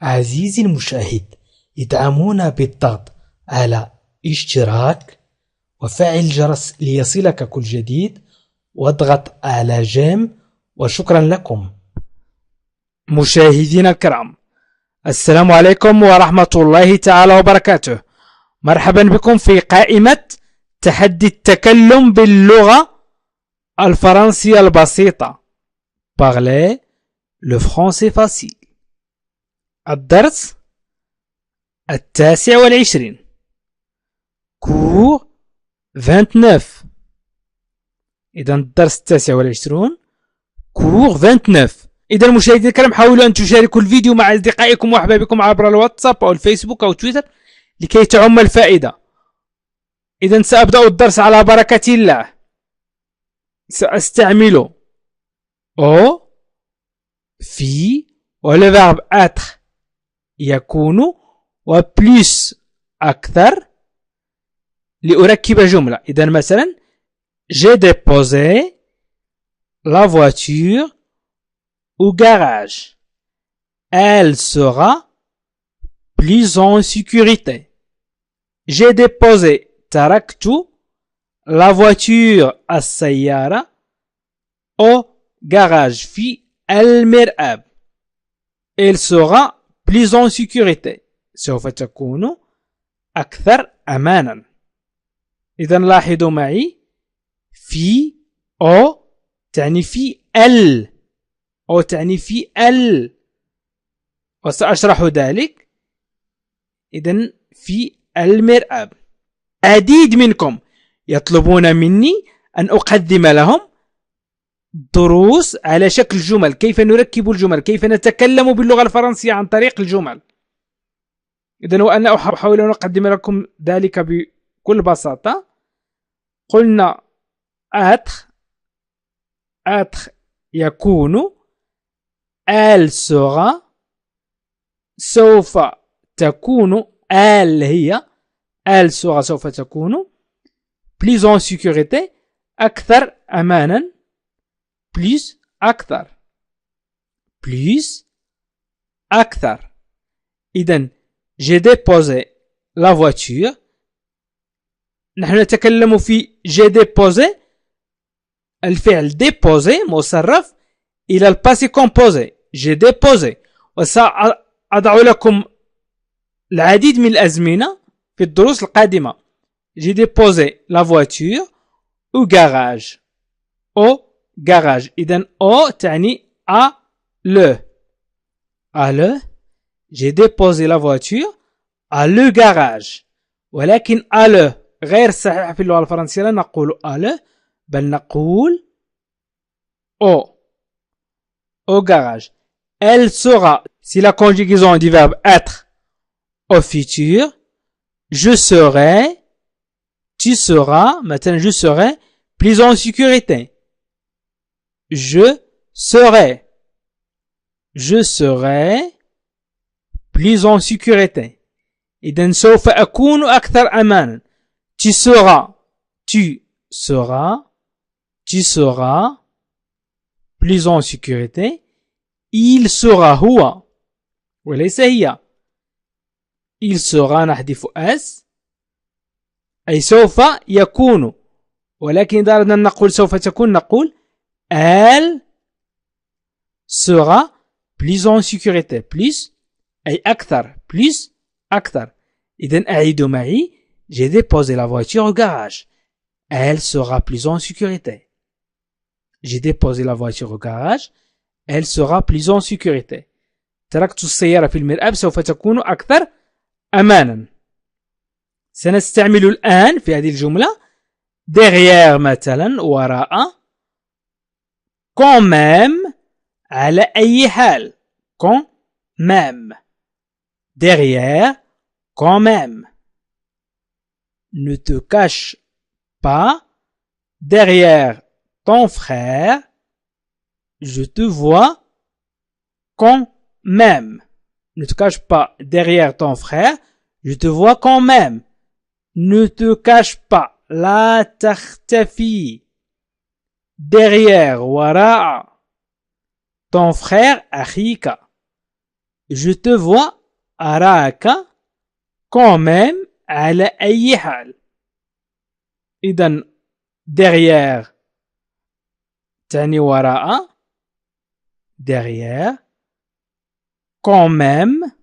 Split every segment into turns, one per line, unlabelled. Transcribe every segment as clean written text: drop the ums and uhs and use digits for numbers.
عزيزي المشاهد، ادعمونا بالضغط على اشتراك وفعل الجرس ليصلك كل جديد واضغط على جيم، وشكرا لكم. مشاهدينا الكرام، السلام عليكم ورحمة الله تعالى وبركاته. مرحبا بكم في قائمة تحدي التكلم باللغة الفرنسية البسيطة. Parler le français facile. الدرس 29. Cours 29. إذا الدرس 29 Cours 29. إذا المشاهدين الكرام، حاولوا أن تشاركوا الفيديو مع أصدقائكم وأحبابكم عبر الواتساب أو الفيسبوك أو تويتر لكي تعم الفائدة. إذا سأبدأ الدرس على بركة الله. سأستعمل أو في ولا verbe être يكون وبليس أكثر لأركب جملة. إذا مثلا j'ai déposé la voiture au garage. Elle sera plus en sécurité. J'ai déposé تركت la voiture السيارة au garage في المرآب. Elle sera plus en sécurité. سوف تكون أكثر أمانا. إذا لاحظوا معي في أو تعني في ال أو تعني في ال، وسأشرح ذلك. إذا في المرآب. عديد منكم يطلبون مني أن أقدم لهم دروس على شكل جمل، كيف نركب الجمل، كيف نتكلم باللغة الفرنسية عن طريق الجمل. إذن وأنا أحاول أن أقدم لكم ذلك بكل بساطة. قلنا être يكون، elle sera سوف تكون، elle هي، elle sera سوف تكون، plus en sécurité أكثر أمانا، plus أكثر، plus أكثر. إذن j'ai déposé la voiture. نحن نتكلم في j'ai déposé. الفعل déposer مصرف إلى الباسي composé. j'ai déposé. وسأضع لكم العديد من الأزمنة في الدروس القادمة. j'ai déposé la voiture au garage. au garage. إذن au تعني à le. à le. j'ai déposé la voiture à le garage. ولكن à le غير صحيح في اللغة الفرنسية. لا نقول à le، بل نقول au garage. Elle sera، c'est la conjugaison du verbe être au futur. Je serai، tu seras، maintenant je serai plus en sécurité. je serai plus en sécurité. إذن سوف أكون أكثر أمانا. tu seras plus en sécurité. il sera هو وليس هي. il sera نحذف اس أي سوف يكون، ولكن إذا أردنا نقول سوف تكون نقول elle sera plus en sécurité. plus أي أكثر، plus أكثر. إذن أعيدوا معي j'ai déposé la voiture au garage. elle sera plus en sécurité. j'ai déposé la voiture au garage. elle sera plus en sécurité. تركت السيارة في المرآب سوف تكون أكثر أمانا. سنستعمل الآن في هذه الجملة derrière مثلا، وراء، quand même على أي حال، quand même، derrière quand même. ne te cache pas derrière ton frère, je te vois quand même. Ne te cache pas derrière ton frère, je te vois quand même. Ne te cache pas، لا تختفي، derrière وراء ton frère أخيك. je te vois أراك quand même على أي حال. إذن derrière تعني وراء derrière quand même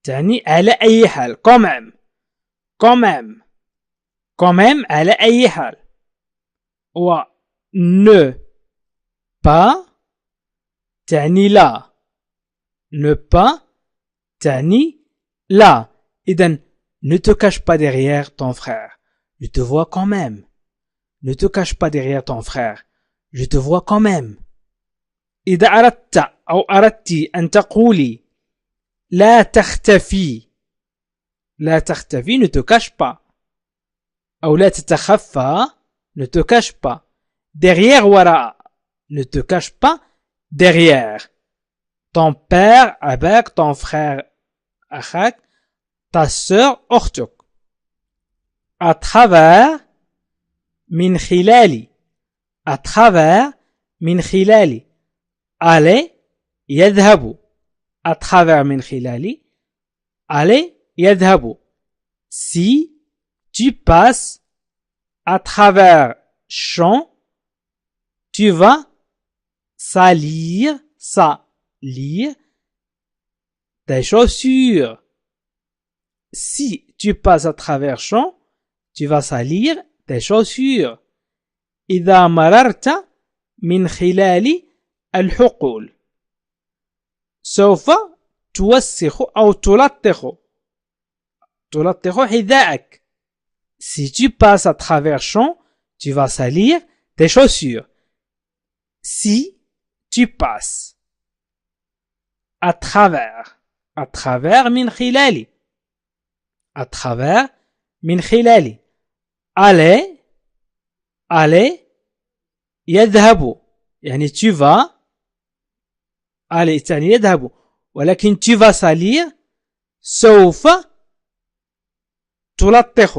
تعني على أي حال quand même على أي حال. و ne pas تعني لا ne pas تعني لا. إذن ne te cache pas derrière ton frère, je te vois quand même. Ne te cache pas derrière ton frère, je te vois quand même. إذا أردت أو أردت أن تقولي لا تختفي ne te cache pas, أو لا تتخفى ne te cache pas. Derrière وراء ne te cache pas derrière. Ton père أباك, ton frère أخاك, ta sœur أختك. À travers من خلالي à travers من خلالي aller يذهب à travers من خلالي aller يذهب. Si tu passes à travers champs, tu vas salir tes chaussures. Si tu passes à travers champs, tu vas salir tes chaussures. إذا مررت من خلال الحقول سوف توسخ أو تلطخ حذاءك. Si tu passes à travers champs, tu vas salir tes chaussures. Si tu passes à travers من خلالي à travers من خلالي aller يذهب يعني tu vas aller تعني يذهب ولكن tu vas salir سوف تلطخ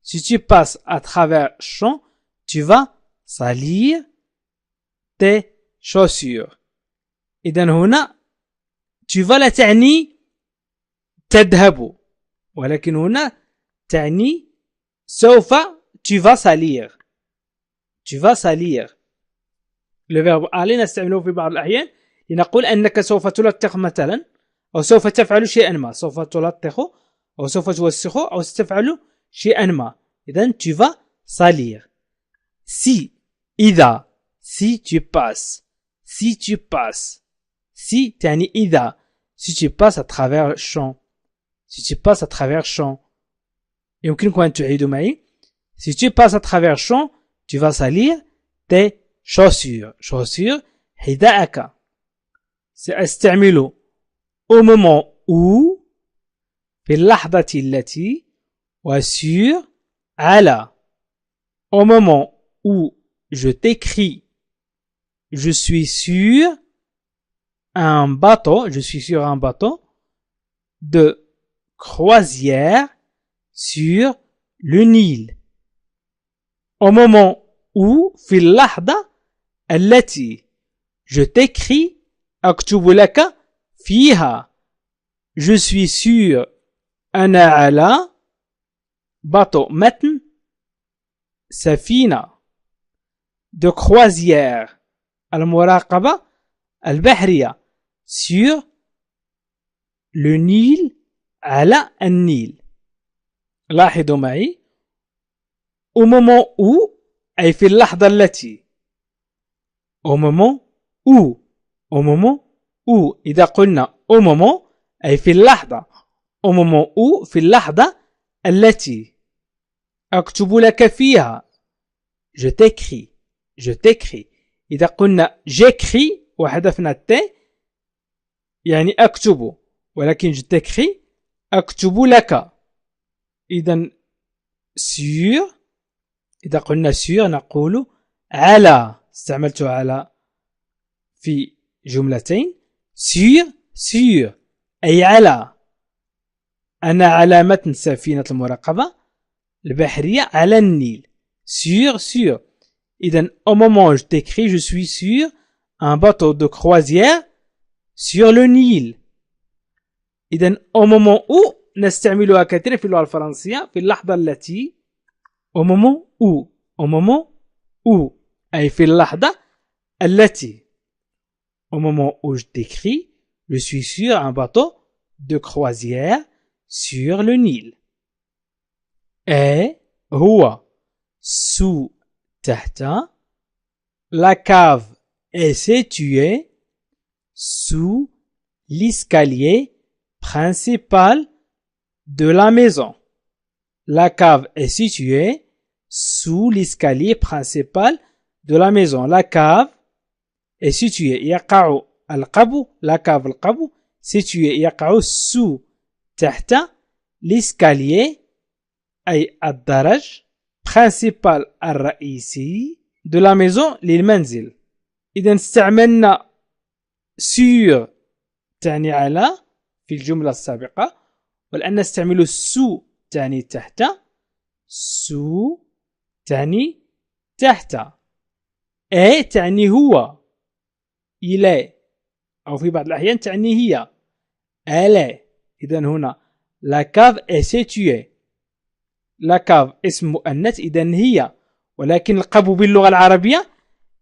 si tu passes à travers champs tu vas salir tes chaussures. إذن هنا tu vas لا تعني تذهب ولكن هنا تعني سوف tu vas salir le verbe aller نستعمله في بعض الأحيان لنقول أنك سوف تلطخ مثلا أو سوف تفعل شيئا ما سوف تلطخ أو سوف توسخ أو ستفعل شيئا ما. إذن tu vas salir. Si إذا si tu passes si تعني إذا si tu passes à travers champs يمكنكم أن تعيدوا معي. Si tu passes à travers champs, tu vas salir tes chaussures حذاءك. سأستعمل au moment où في اللحظة التي وسur على. Au moment où je t'écris je suis sur un bateau de croisière sur le Nil. Au moment où في اللحظة التي je t'écris أكتب لك فيها je suis sur أنا على bateau متن سفينة de croisière المراقبة البحرية sur le Nil على النيل. لاحظوا معي au moment où أي في اللحظة التي au moment où إذا قلنا au moment أي في اللحظة au moment où في اللحظة التي أكتب لك فيها je t'écris إذا قلنا j'écris وحذفنا التاء يعني أكتب ولكن je t'écris أكتب لك. إذا sur إذا قلنا sur نقول على استعملت على في جملتين sur أي على أنا على متن سفينة المراقبة البحرية على النيل sur إذن au moment où je t'écris je suis sur un bateau de croisière sur le Nil. إذن au moment où نستعملها كثيرا في اللغة الفرنسية في اللحظة التي au moment où أي في اللحظة التي au moment où je t'écris je suis sur un bateau de croisière sur le Nil. Et هو sous تحت. La cave est située sous l'escalier principal de la maison. La cave est située sous l'escalier principal de la maison. La cave est située يقع القبو la cave القبو située يقع sous تحت l'escalier أي الدرج principal الرئيسي de la maison للمنزل. إذا استعملنا sur تعني على في الجملة السابقة والآن نستعمل sous تعني تحت sous تعني تحت et تعني هو il est أو في بعض الأحيان تعني هي elle est. إذا هنا la cave est située. la cave اسم مؤنث إذا هي ولكن القبو باللغة العربية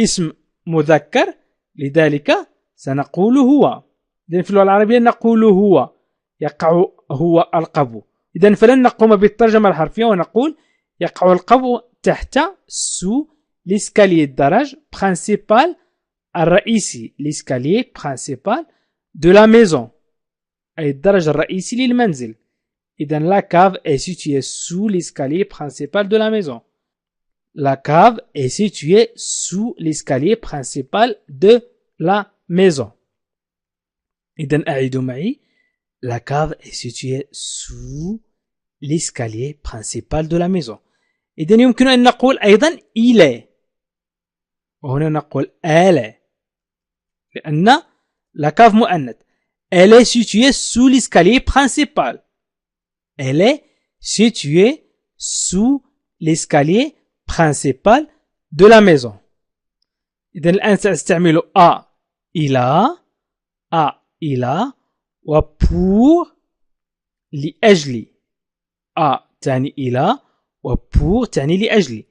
اسم مذكر لذلك سنقول هو. إذن في اللغة العربية نقول هو يقع هو القبو. إذن فلن نقوم بالترجمة الحرفية ونقول يقع القبو تحت sous l'escalier الدرج principal الرئيسي l'escalier principal de la maison أي الدرج الرئيسي للمنزل. إذن la cave est située sous l'escalier principal de la maison. La cave est située sous l'escalier principal de la maison. إذن أعيدوا معي. La cave est située sous l'escalier principal de la maison. إذن يمكن أن نقول أيضا il est. وهنا نقول elle est. لأن la cave مؤنث. Elle est située sous l'escalier principal. Elle est située sous l'escalier principal de la maison. إذن الآن سأستعمل a إلى و pour لأجل. a تعني إلى و pour تعني لأجل.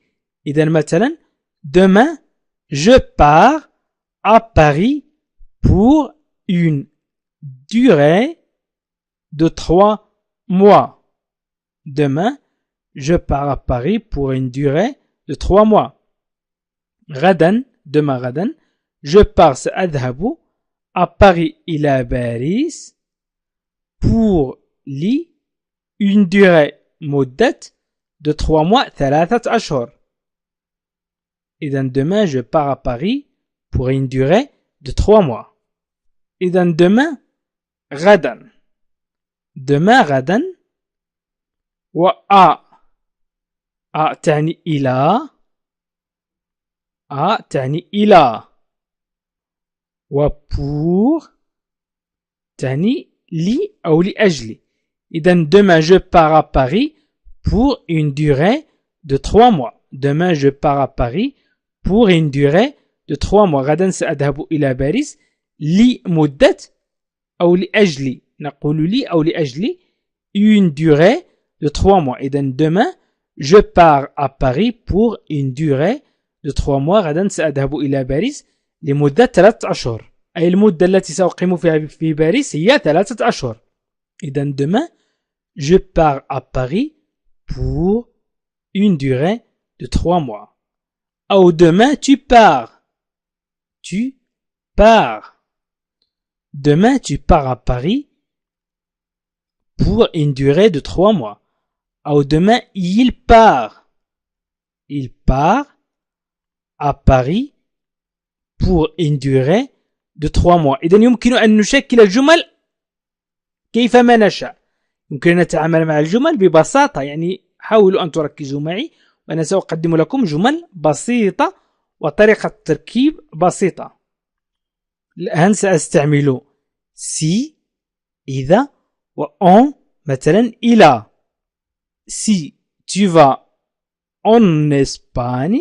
إذن مثلا demain je pars à Paris pour une durée de 3 mois. Demain, je pars à Paris pour une durée de 3 mois. غدا, demain غدا, je pars سأذهب à Paris إلى باريس pour une durée مدة de 3 mois 3 أشهر. إذن demain je pars à Paris pour une durée de 3 mois. إذن demain غدا. demain غدا و a تعني إلى. a تعني إلى و pour تعني لي أو لأجل. إذن demain je pars à Paris pour une durée de 3 mois. demain je pars à Paris pour une durée de 3 mois. غدا سأذهب إلى باريس لمدة أو لأجل. نقول لي أو لأجل une durée de 3 mois. إذن demain je pars à Paris pour une durée de 3 mois. غدا سأذهب إلى باريس لمدة 3 أشهر. أي المدة التي سأقيم فيها في باريس هي 3 أشهر. إذن demain je pars à Paris pour une durée de 3 mois. أو demain tu pars. Tu pars. Demain tu pars à Paris pour une durée de 3 mois. أو demain il part. Il part à Paris pour une durée de 3 mois. إذن يمكن أن نشكل الجمل كيفما نشاء. يمكن أن نتعامل مع الجمل ببساطة. يعني حاولوا أن تركزوا معي وأنا سأقدم لكم جمل بسيطة وطريقة تركيب بسيطة. الآن سأستعمل si إذا و on مثلا إلى. Si tu vas en Espagne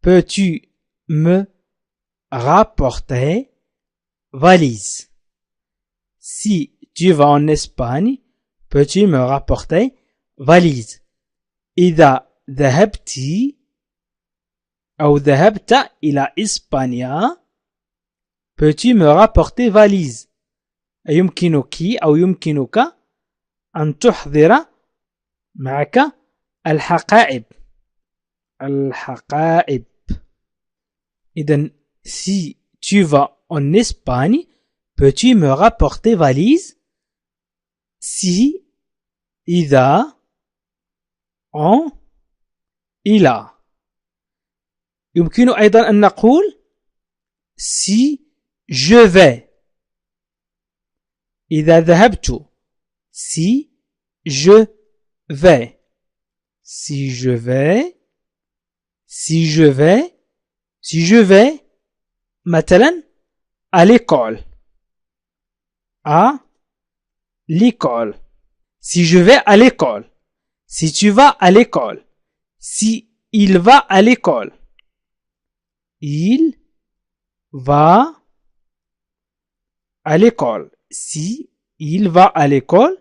peux-tu me rapporter valise. Si tu vas en Espagne, peux-tu me rapporter valise. إذا ذهبت أو ذهبت إلى إسبانيا, peux-tu me rapporter valise. يمكنك أو يمكنك أن تحضر معك الحقائب. الحقائب. إذن si tu vas en Espagne, peux-tu me rapporter valise. Si إذا en إلى. يمكن أيضا أن نقول si je vais. إذا ذهبت. Si je vais. Si je vais. Si je vais. Si je vais. مثلا à l'école. À l'école. Si je vais à l'école. Si tu vas à l'école. Si il va à l'école. Il va à l'école. Si il va à l'école.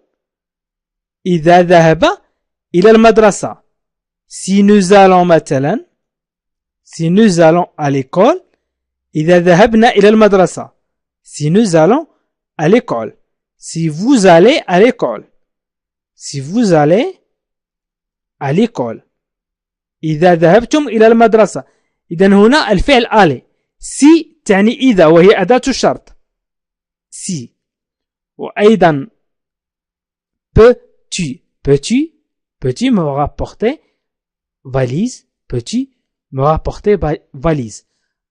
إذا ذهب إلى المدرسة. Si nous allons مثلا. Si nous allons à l'école. إذا ذهبنا إلى المدرسة. Si nous allons à l'école. Si vous allez à l'école. Si vous allez à l'école. إذا ذهبتم إلى المدرسة. إذن هنا الفعل aller. Si تعني إذا وهي أداة الشرط. Si. وأيضا peux-tu. Peux-tu. Peux-tu me rapporter valise. Peux-tu me rapporter valise.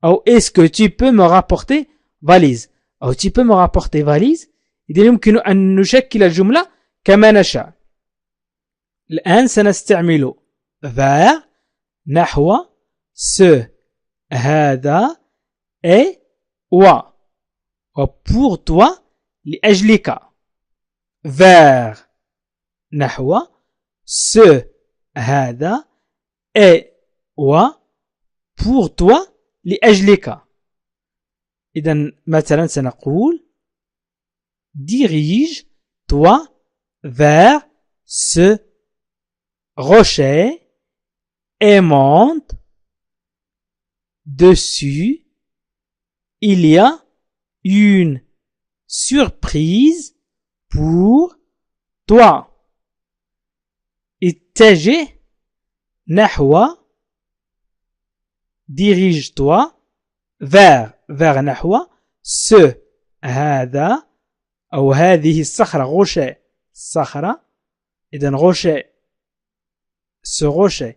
أو est-ce que tu peux me rapporter valise. أو tu peux me rapporter valise. إذن يمكن أن نشكل الجملة كما نشاء. الآن سنستعمل vers نحو ce هذا et و وبور toi لأجلك. vers نحو ce هذا et و pour toi لأجلك. إذن مثلا سنقول dirige toi vers ce rocher et monte dessus. Il y a une surprise pour toi. اتجه نحو dirige-toi vers نحو ce هذا أو هذه الصخرة. rocher صخرة. إذن rocher ce rocher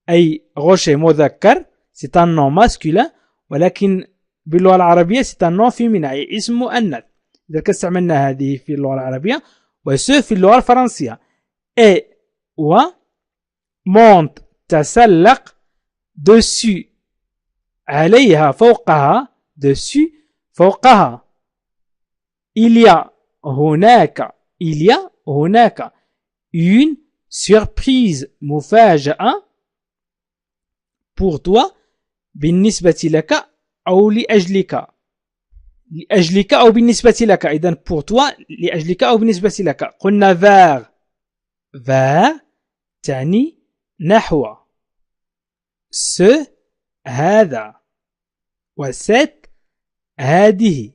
أي rocher مذكر c'est un nom masculin ولكن باللغة العربية c'est un nom féminin أي اسم مؤنث. إذا استعملنا هذه في اللغة العربية وce في اللغة الفرنسية. et و monte تسلق dessus عليها فوقها dessus فوقها. il y a هناك il y a هناك une surprise مفاجأة pour toi بالنسبة لك أو لأجلك. لأجلك أو بالنسبة لك. إذن pour toi لأجلك أو بالنسبة لك. قلنا vers تعني نحو ce هذا و cette هذه.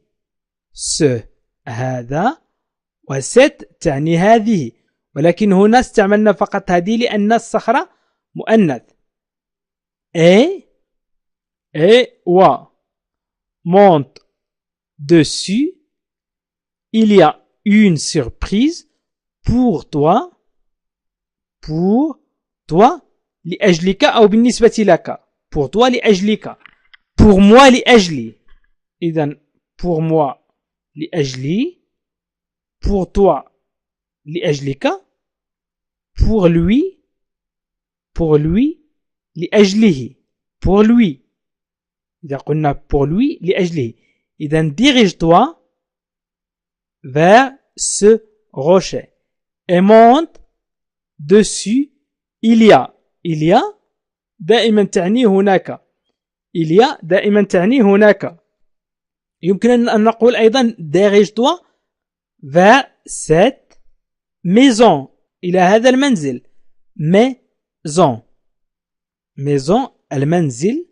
ce هذا و cette تعني هذه. ولكن هنا استعملنا فقط هذه لأن الصخرة مؤنث. et و monte dessus. Il y a une surprise pour toi. pour toi لأجلك أو بالنسبة لك. pour toi لأجلك. pour moi لأجلي. إذن pour moi لأجلي. pour toi لأجلك. pour lui لأجله. pour lui. إذا قلنا pour lui لأجله. إذن dirige-toi vers ce rocher et monte dessus. il y a دائما تعني هناك. il y a دائما تعني هناك. يمكن أن نقول أيضا dirige-toi vers cette maison، إلى هذا المنزل. maison المنزل،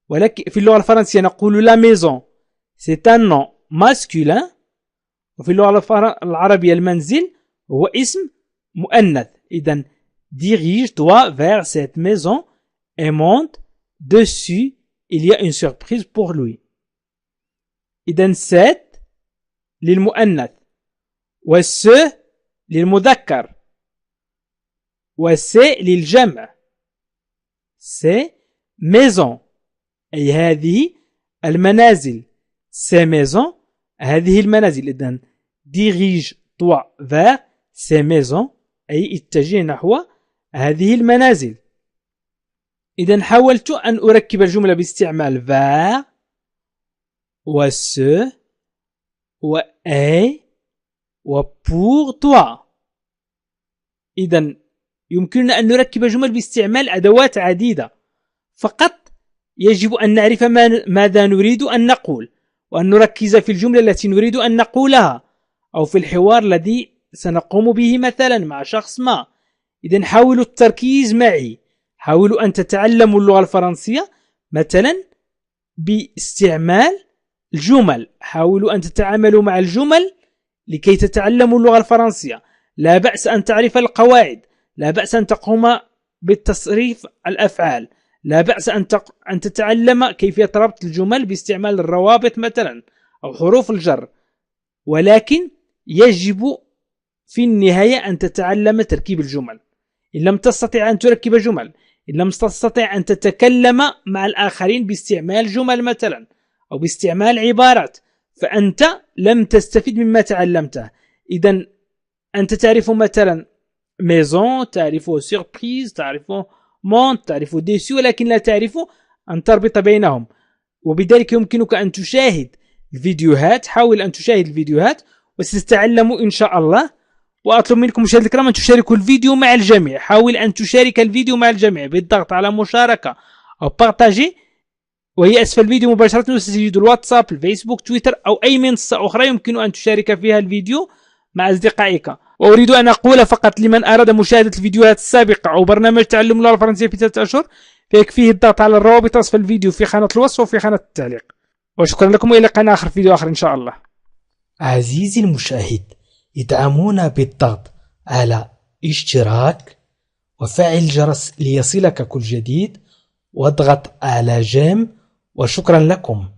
ولكن في اللغة الفرنسية نقول la maison c'est un nom masculin، وفي اللغة العربية المنزل هو اسم مؤنث. إذن dirige-toi vers cette maison et monte dessus، il y a une surprise pour lui. إذن cette للمؤنث، والce للمذكر، وسي للجمع. c'est maison، أي هذه المنازل. c'est maison، هذه المنازل. إذن dirige-toi vers ces maisons، أي اتجه نحو هذه المنازل. إذن حاولت أن أركب الجملة باستعمال vers و ce و est و pour toi. إذن يمكننا أن نركب جمل باستعمال أدوات عديدة، فقط يجب أن نعرف ماذا نريد أن نقول، وأن نركز في الجملة التي نريد أن نقولها، أو في الحوار الذي سنقوم به مثلا مع شخص ما. إذن حاولوا التركيز معي، حاولوا أن تتعلموا اللغة الفرنسية مثلا باستعمال الجمل، حاولوا أن تتعاملوا مع الجمل لكي تتعلموا اللغة الفرنسية. لا بأس أن تعرف القواعد، لا بأس أن تقوم بالتصريف الأفعال، لا بأس أن تتعلم كيفية ربط الجمل باستعمال الروابط مثلا أو حروف الجر، ولكن يجب في النهاية أن تتعلم تركيب الجمل. إن لم تستطع أن تركب جمل، إن لم تستطع أن تتكلم مع الآخرين باستعمال جمل مثلا أو باستعمال عبارات، فأنت لم تستفيد مما تعلمته. إذن أنت تعرف مثلا maison، تعرف surprise، تعرف monte، تعرف déçu، ولكن لا تعرف أن تربط بينهم. وبذلك يمكنك أن تشاهد الفيديوهات، حاول أن تشاهد الفيديوهات وستتعلم إن شاء الله. وأطلب منكم مشاهدي الكرام أن تشاركوا الفيديو مع الجميع، حاول أن تشارك الفيديو مع الجميع بالضغط على مشاركة أو بارتاجي، وهي أسفل الفيديو مباشرة ستجد الواتساب، الفيسبوك، تويتر أو أي منصة أخرى يمكن أن تشارك فيها الفيديو مع أصدقائك. وأريد أن أقول فقط لمن أراد مشاهدة الفيديوهات السابقة أو برنامج تعلم اللغة الفرنسية في 3 أشهر، فيكفيه الضغط على الروابط أسفل الفيديو في خانة الوصف وفي خانة التعليق. وشكرا لكم، وإلى لقاء آخر فيديو آخر إن شاء الله. عزيزي المشاهد، ادعمونا بالضغط على اشتراك وفعل الجرس ليصلك كل جديد، واضغط على جيم، وشكرا لكم.